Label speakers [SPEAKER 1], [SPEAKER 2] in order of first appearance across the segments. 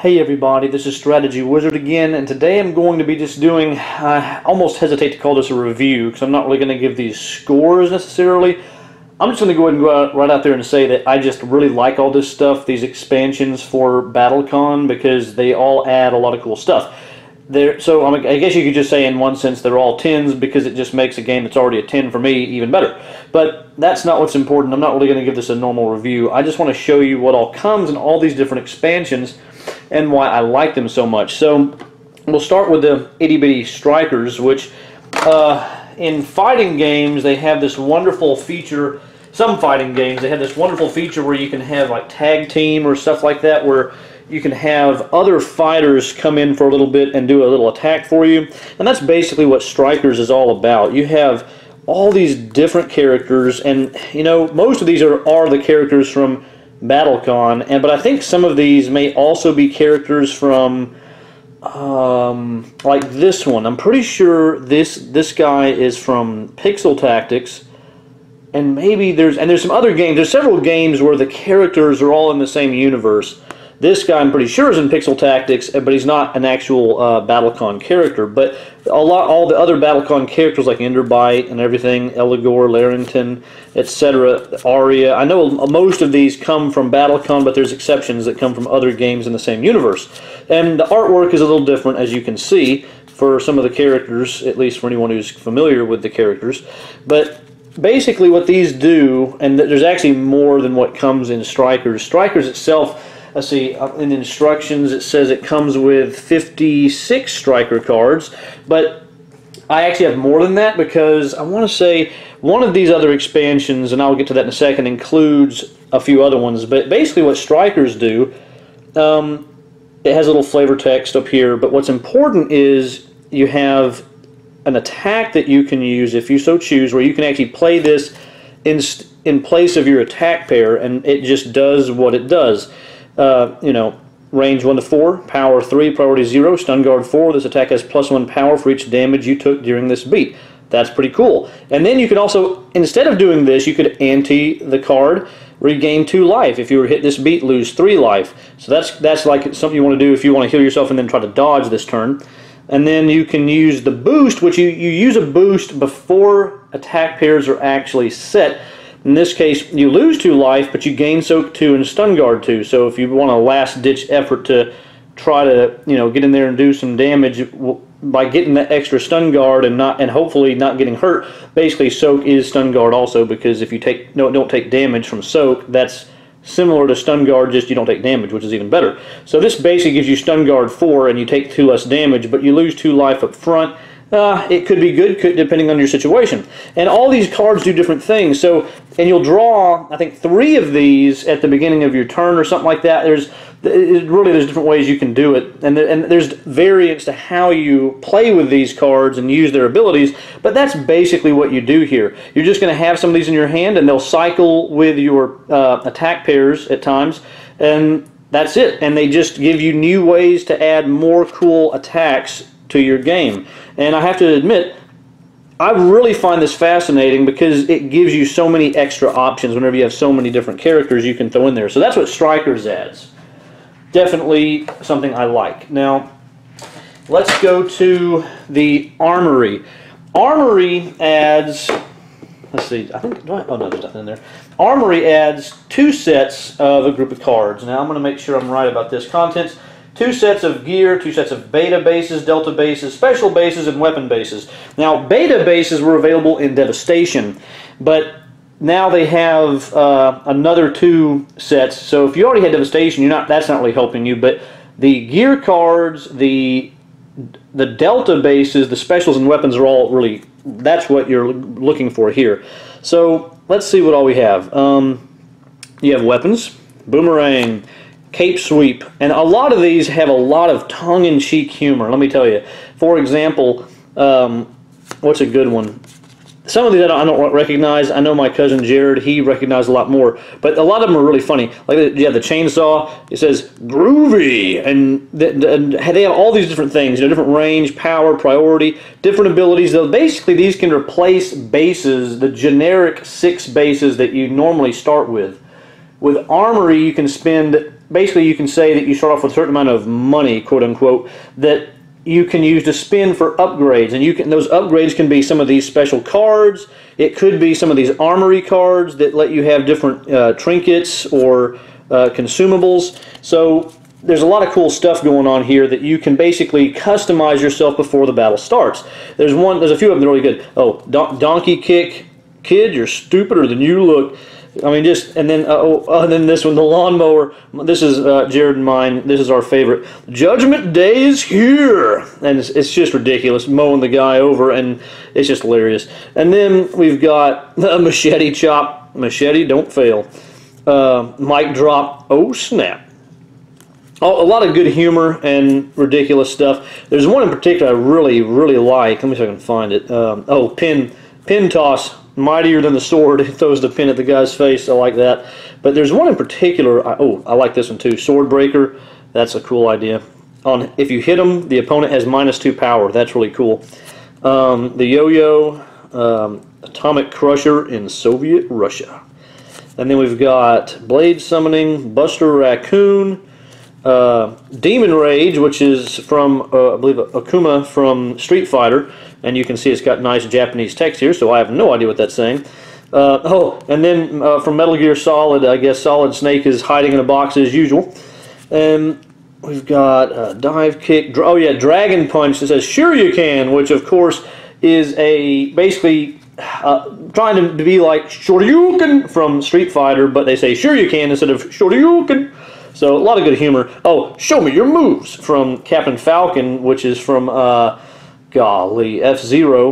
[SPEAKER 1] Hey everybody, this is Strategywizard again, and today I'm going to be just doing, I almost hesitate to call this a review, because I'm not really going to give these scores necessarily. I'm just going to go ahead and go right out there and say that I just really like all this stuff, these expansions for BattleCON, because they all add a lot of cool stuff. So I guess you could just say in one sense they're all 10s, because it just makes a game that's already a 10 for me even better. But that's not what's important. I'm not really going to give this a normal review. I just want to show you what all comes in all these different expansions and why I like them so much. So we'll start with the itty bitty strikers, which in fighting games they have this wonderful feature. Some fighting games they have this wonderful feature where you can have like tag team or stuff like that, where you can have other fighters come in for a little bit and do a little attack for you. And that's basically what Strikers is all about. You have all these different characters, and you know, most of these are the characters from BattleCON, but I think some of these may also be characters from like this one. I'm pretty sure this guy is from Pixel Tactics, and maybe there's some other games. There's several games where the characters are all in the same universe. This guy I'm pretty sure is in Pixel Tactics, but he's not an actual BattleCON character. But all the other BattleCON characters like Enderbite and everything, Eligor, Larrington, etc., Arya. I know most of these come from BattleCON, but there's exceptions that come from other games in the same universe. And the artwork is a little different, as you can see, for some of the characters, at least for anyone who's familiar with the characters. But basically what these do, and there's actually more than what comes in Strikers. Strikers itself, let's see, in the instructions it says it comes with 56 striker cards, but I actually have more than that, because I want to say one of these other expansions, and I'll get to that in a second, includes a few other ones. But basically what Strikers do, it has a little flavor text up here, but what's important is you have an attack that you can use if you so choose, where you can actually play this in place of your attack pair, and it just does what it does. You know, range 1 to 4, power 3, priority 0, stun guard 4. This attack has +1 power for each damage you took during this beat. That's pretty cool. And then you can also, instead of doing this, you could ante the card, regain 2 life. If you were hit this beat, lose 3 life. So that's like something you want to do if you want to heal yourself and then try to dodge this turn. And then you can use the boost, which you use a boost before attack pairs are actually set. In this case, you lose 2 life, but you gain Soak 2 and Stun Guard 2. So if you want a last-ditch effort to try to, you know, get in there and do some damage by getting that extra Stun Guard and hopefully not getting hurt, basically Soak is Stun Guard also, because if you don't take damage from Soak, that's similar to Stun Guard, just you don't take damage, which is even better. So this basically gives you Stun Guard 4, and you take 2 less damage, but you lose 2 life up front. It could be good, depending on your situation. And all these cards do different things. So, and you'll draw, I think, 3 of these at the beginning of your turn or something like that. There's different ways you can do it, and there's variants to how you play with these cards and use their abilities. But that's basically what you do here. You're just going to have some of these in your hand, and they'll cycle with your attack pairs at times, and that's it. And they just give you new ways to add more cool attacks to your game. And I have to admit, I really find this fascinating, because it gives you so many extra options whenever you have so many different characters you can throw in there. So that's what Strikers adds. Definitely something I like. Now, let's go to the Armory. Armory adds, let's see, I think, oh no, there's nothing in there. Armory adds 2 sets of a group of cards. Now I'm going to make sure I'm right about this. Contents: 2 sets of gear, 2 sets of beta bases, delta bases, special bases, and weapon bases. Now, beta bases were available in Devastation, but now they have another 2 sets. So if you already had Devastation, that's not really helping you. But the gear cards, the delta bases, the specials and weapons are all really, that's what you're looking for here. So let's see what all we have. You have weapons, boomerang, Cape Sweep, and a lot of these have a lot of tongue-in-cheek humor, let me tell you. For example, what's a good one? Some of these I don't recognize. I know my cousin Jared, he recognized a lot more, but a lot of them are really funny. Like, you have the chainsaw, it says groovy, and they have all these different things, you know, different range, power, priority, different abilities. Though basically these can replace bases, the generic 6 bases that you normally start with. With Armory, you can spend basically you can say that you start off with a certain amount of money, quote unquote, that you can use to spend for upgrades, and those upgrades can be some of these special cards. It could be some of these Armory cards that let you have different trinkets or consumables. So there's a lot of cool stuff going on here that you can basically customize yourself before the battle starts. There's a few of them that are really good. Oh, donkey kick, kid, you're stupider than you look. I mean, and then this one, the lawnmower. This is Jared and mine. This is our favorite. Judgment Day is here, and it's just ridiculous, mowing the guy over, and it's just hilarious. And then we've got a machete chop. Machete, don't fail. Mic drop. Oh snap! A lot of good humor and ridiculous stuff. There's one in particular I really, really like. Let me see if I can find it. Pin toss. Mightier than the sword. It throws the pin at the guy's face. I like that. But there's one in particular. I like this one too. Sword breaker. That's a cool idea. If you hit him, the opponent has -2 power. That's really cool. The yo-yo, atomic crusher in Soviet Russia. And then we've got blade summoning, Buster Raccoon, Demon Rage, which is from I believe Akuma from Street Fighter. And you can see it's got nice Japanese text here, so I have no idea what that's saying. And then from Metal Gear Solid, I guess Solid Snake is hiding in a box as usual. And we've got dive kick. Oh yeah, Dragon Punch that says "Sure you can," which of course is basically trying to be like Shoryuken from Street Fighter, but they say "Sure you can" instead of Shoryuken. So a lot of good humor. Oh, show me your moves from Captain Falcon, which is from golly, F-Zero,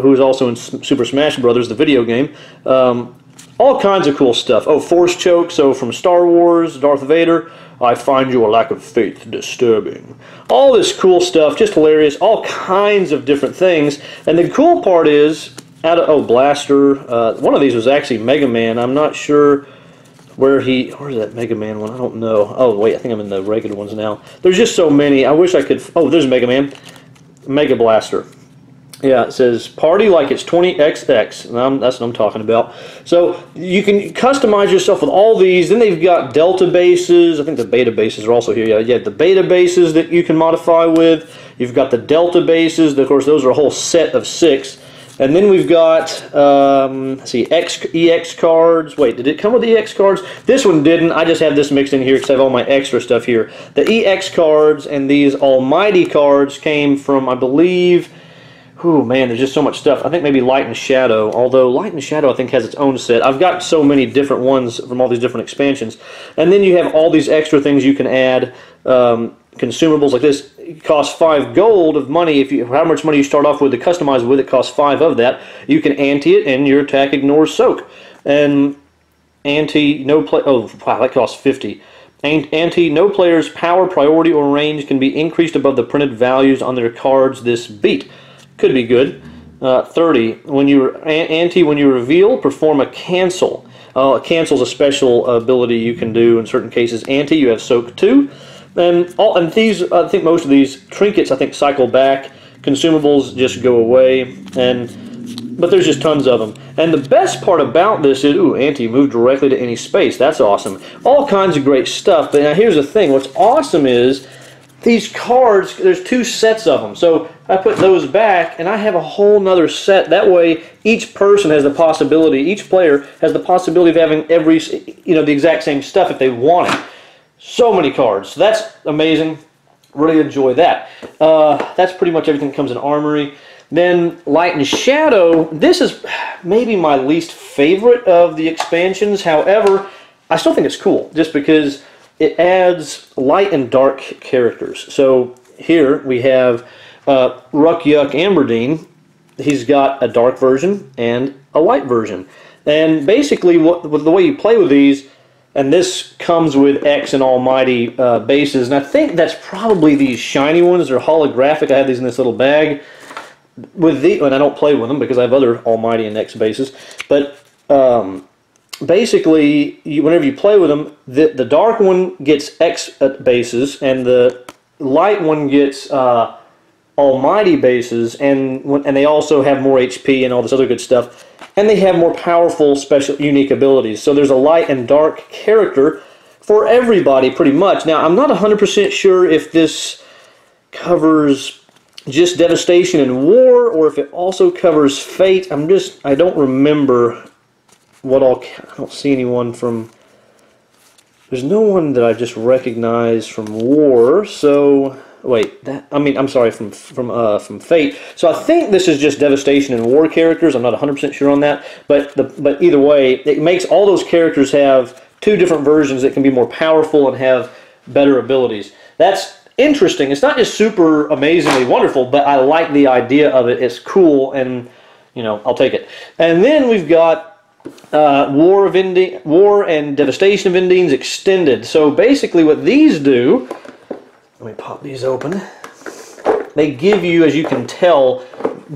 [SPEAKER 1] who is also in Super Smash Brothers, the video game. All kinds of cool stuff. Oh, Force Choke, so from Star Wars, Darth Vader, I find your lack of faith disturbing. All this cool stuff, just hilarious, all kinds of different things. And the cool part is, Blaster, one of these was actually Mega Man. I'm not sure where's that Mega Man one? I don't know. Oh, wait, I think I'm in the regular ones now. There's just so many. I wish I could, there's Mega Man. Mega Blaster. Yeah, it says party like it's 20XX. And that's what I'm talking about. So you can customize yourself with all these. Then they've got Delta bases. I think the Beta bases are also here. Yeah, the Beta bases that you can modify with. You've got the Delta bases. Of course, those are a whole set of 6. And then we've got, let's see, EX cards. Wait, did it come with EX cards? This one didn't. I just have this mixed in here because I have all my extra stuff here. The EX cards and these Almighty cards came from, I believe, oh man, there's just so much stuff. I think maybe Light and Shadow, although Light and Shadow I think has its own set. I've got so many different ones from all these different expansions. And then you have all these extra things you can add. Consumables like this cost 5 gold of money. How much money you start off with to customize with, it costs 5 of that. You can ante it, and your attack ignores soak. And that costs 50. No player's power, priority, or range can be increased above the printed values on their cards this beat. Could be good. 30. When you reveal, perform a cancel. Cancel's a special ability you can do in certain cases. You have soak 2. And these, I think most of these trinkets, I think, cycle back. Consumables just go away, but there's just tons of them. And the best part about this is, move directly to any space. That's awesome. All kinds of great stuff. But now here's the thing. What's awesome is these cards. There's 2 sets of them. So I put those back, and I have a whole nother set. That way, each person has the possibility. Each player has the possibility of having the exact same stuff if they want it. So many cards. So that's amazing. Really enjoy that. That's pretty much everything that comes in Armory. Then Light and Shadow. This is maybe my least favorite of the expansions. However, I still think it's cool just because it adds light and dark characters. So here we have Ruck Yuck Amberdeen. He's got a dark version and a light version. And basically, the way you play with these, and this comes with X and Almighty bases, and I think that's probably these shiny ones. They're holographic. I have these in this little bag. And I don't play with them because I have other Almighty and X bases. But basically, whenever you play with them, the dark one gets X bases, and the light one gets Almighty bases, and they also have more HP and all this other good stuff. And they have more powerful, special, unique abilities. So there's a light and dark character for everybody pretty much. Now, I'm not 100% sure if this covers just Devastation and War, or if it also covers Fate. I don't remember what all. I don't see anyone from. There's no one that I just recognize from War. So wait, I'm sorry, from Fate. So I think this is just Devastation and War characters. I'm not 100% sure on that, but either way, it makes all those characters have two different versions that can be more powerful and have better abilities. That's interesting. It's not just super amazingly wonderful, but I like the idea of it. It's cool, and I'll take it. And then we've got War and Devastation of Indines Extended. So basically what these do, let me pop these open, they give you, as you can tell,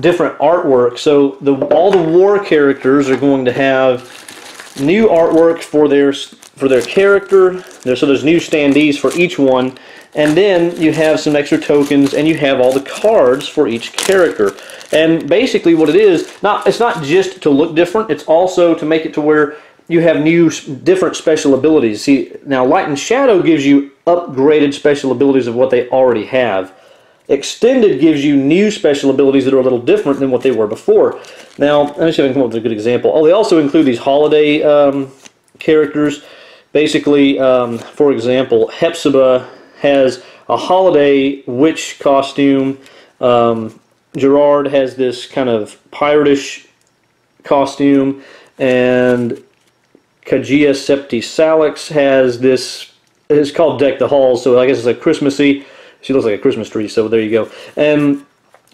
[SPEAKER 1] different artwork. So all the War characters are going to have new artwork for their character. So there's new standees for each one. And then you have some extra tokens, and you have all the cards for each character. And basically what it is, it's not just to look different, it's also to make it to where you have different special abilities. See, now Light and Shadow gives you upgraded special abilities of what they already have. Extended gives you new special abilities that are a little different than what they were before. Now, let me see if I can come up with a good example. Oh, they also include these holiday characters. Basically, for example, Hepzibah has a holiday witch costume. Gerard has this kind of piratish costume, and Kajia Septisalix has this. It's called Deck the Halls, so I guess it's a Christmassy. She looks like a Christmas tree, so there you go.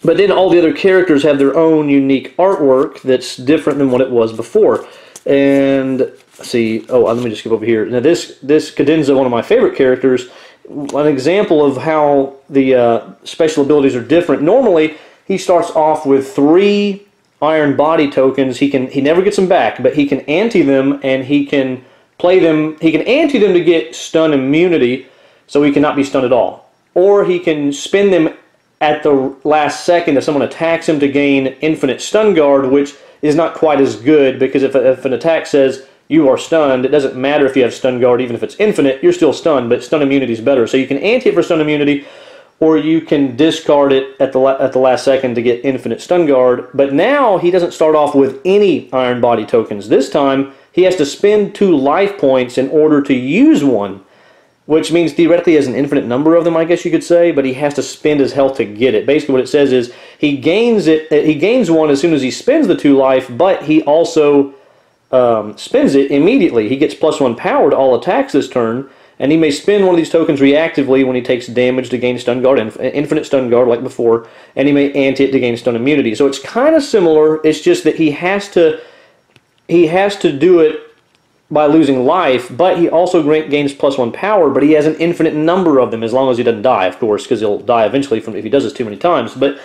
[SPEAKER 1] But then all the other characters have their own unique artwork that's different than what it was before. And let's see. Oh, let me just skip over here. Now this Cadenza, one of my favorite characters. An example of how the special abilities are different. Normally, he starts off with 3 iron body tokens. He never gets them back, but he can ante them, and he can play them. He can ante them to get stun immunity, so he cannot be stunned at all. Or he can spend them at the last second if someone attacks him to gain infinite stun guard, which is not quite as good, because if an attack says you are stunned, it doesn't matter if you have stun guard, even if it's infinite, you're still stunned, but stun immunity is better. So you can ante it for stun immunity, or you can discard it at the last second to get infinite stun guard. But now he doesn't start off with any iron body tokens. This time he has to spend 2 life points in order to use one, which means theoretically he has an infinite number of them, I guess you could say, but he has to spend his health to get it. Basically what it says is he gains one as soon as he spends the 2 life, but he also spends it immediately. He gets +1 power to all attacks this turn, and he may spend one of these tokens reactively when he takes damage to gain stun guard, infinite stun guard like before, and he may ante it to gain stun immunity. So it's kind of similar. It's just that he has to do it by losing life, but he also gains +1 power, but he has an infinite number of them as long as he doesn't die, of course, because he'll die eventually if he does this too many times. But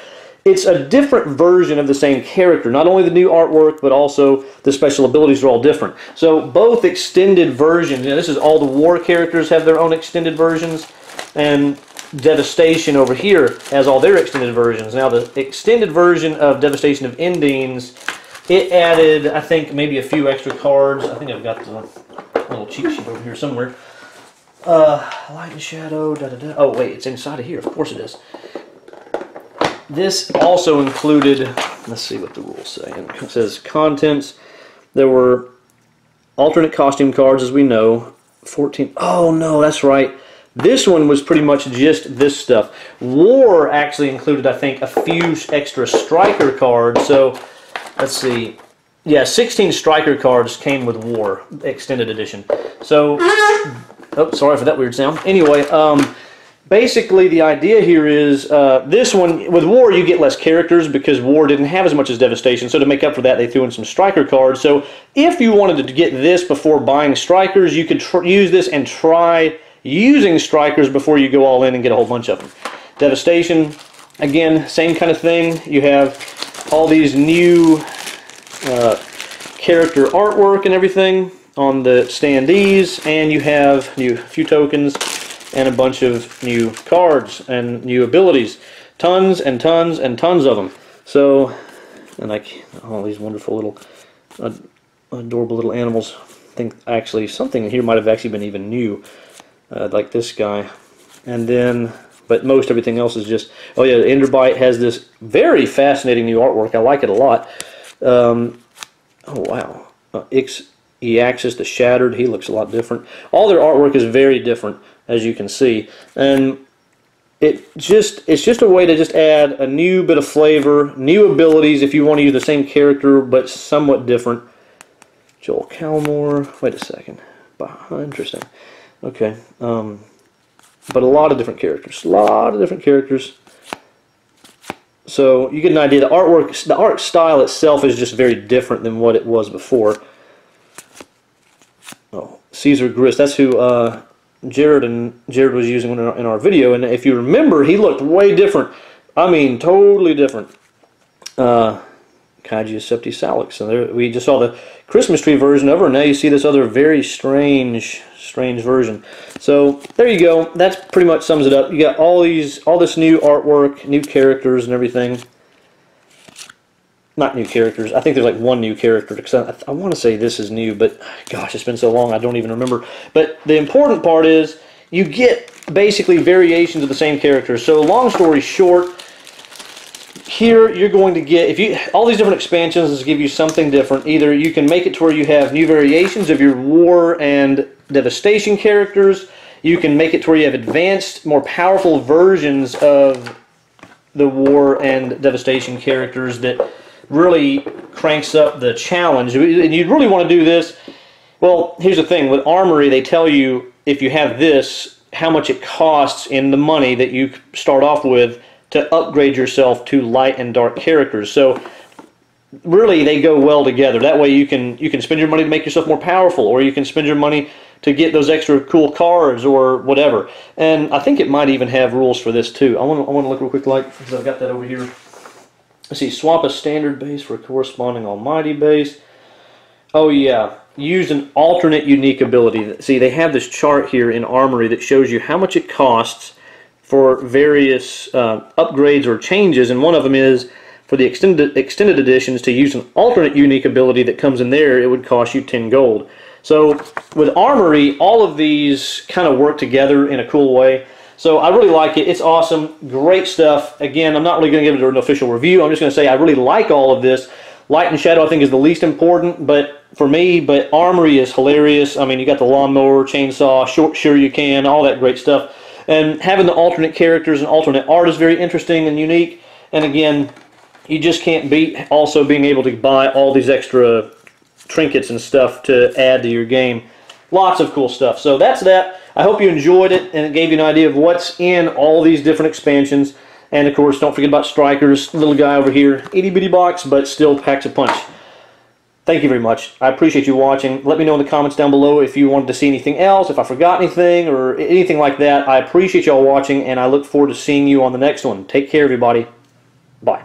[SPEAKER 1] it's a different version of the same character. Not only the new artwork, but also the special abilities are all different. So both extended versions, this is all the War characters have their own extended versions, and Devastation over here has all their extended versions. Now the extended version of Devastation of Indines, it added, I think, maybe a few extra cards. I think I've got the little cheat sheet over here somewhere. Light and Shadow, Oh wait, it's inside of here. Of course it is. This also included, let's see what the rules say. It says contents. There were alternate costume cards, as we know. 14. Oh no, that's right. This one was pretty much just this stuff. War actually included, I think, a few extra striker cards. So let's see. Yeah, 16 striker cards came with War Extended Edition. So, oh, sorry for that weird sound. Anyway, basically the idea here is this one, with War you get less characters because War didn't have as much as Devastation, so to make up for that they threw in some striker cards. So if you wanted to get this before buying strikers, you could use this and try using strikers before you go all in and get a whole bunch of them. Devastation, again, same kind of thing. You have all these new character artwork and everything on the standees, and you have a few tokens and a bunch of new cards and new abilities. Tons and tons and tons of them. So, and like all these wonderful little adorable little animals. I think actually something here might have actually been even new. like this guy. And then, but most everything else is just, oh yeah, Enderbite has this very fascinating new artwork. I like it a lot. Oh wow. Eaxis the Shattered, he looks a lot different. All their artwork is very different, as you can see. And it's just a way to just add a new bit of flavor, new abilities if you want to use the same character but somewhat different. Joel Calmore, wait a second. Interesting. Okay. But a lot of different characters. So you get an idea. The art style itself is just very different than what it was before. Oh, Caesar Grist. That's who Jared was using in our video. And if you remember, he looked way different. I mean, totally different. Kaiji Septisalix. So there, we just saw the Christmas tree version of her. Now you see this other very strange version. So there you go. That's pretty much sums it up. You got all this new artwork, new characters, and everything. Not new characters. I think there's like one new character, because I want to say this is new, but gosh, it's been so long I don't even remember. But the important part is you get basically variations of the same character. So long story short, here you're going to get, all these different expansions give you something different. Either you can make it to where you have new variations of your War and Devastation characters. You can make it to where you have advanced, more powerful versions of the War and Devastation characters that really cranks up the challenge. And you'd really want to do this. Well, here's the thing. With Armory, they tell you if you have this, how much it costs in the money that you start off with to upgrade yourself to light and dark characters. So really they go well together. That way you can spend your money to make yourself more powerful, or you can spend your money to get those extra cool cards or whatever. And I think it might even have rules for this too. I want to look real quick, like, because I've got that over here. Let's see, swap a standard base for a corresponding almighty base. Oh yeah, use an alternate unique ability. See, they have this chart here in Armory that shows you how much it costs for various upgrades or changes, and one of them is for the extended editions to use an alternate unique ability that comes in there. It would cost you 10 gold. So with Armory, all of these kind of work together in a cool way. So I really like it. It's awesome. Great stuff. Again, I'm not really going to give it an official review. I'm just going to say I really like all of this. Light and Shadow I think is the least important, but for me, but Armory is hilarious. I mean, you got the lawnmower, chainsaw, sure you can, all that great stuff. And having the alternate characters and alternate art is very interesting and unique. And again, you just can't beat also being able to buy all these extra trinkets and stuff to add to your game. Lots of cool stuff. So that's that. I hope you enjoyed it, and it gave you an idea of what's in all these different expansions. And of course, don't forget about Strikers, little guy over here, itty bitty box, but still packs a punch. Thank you very much. I appreciate you watching. Let me know in the comments down below if you wanted to see anything else, if I forgot anything, or anything like that. I appreciate y'all watching, and I look forward to seeing you on the next one. Take care, everybody. Bye.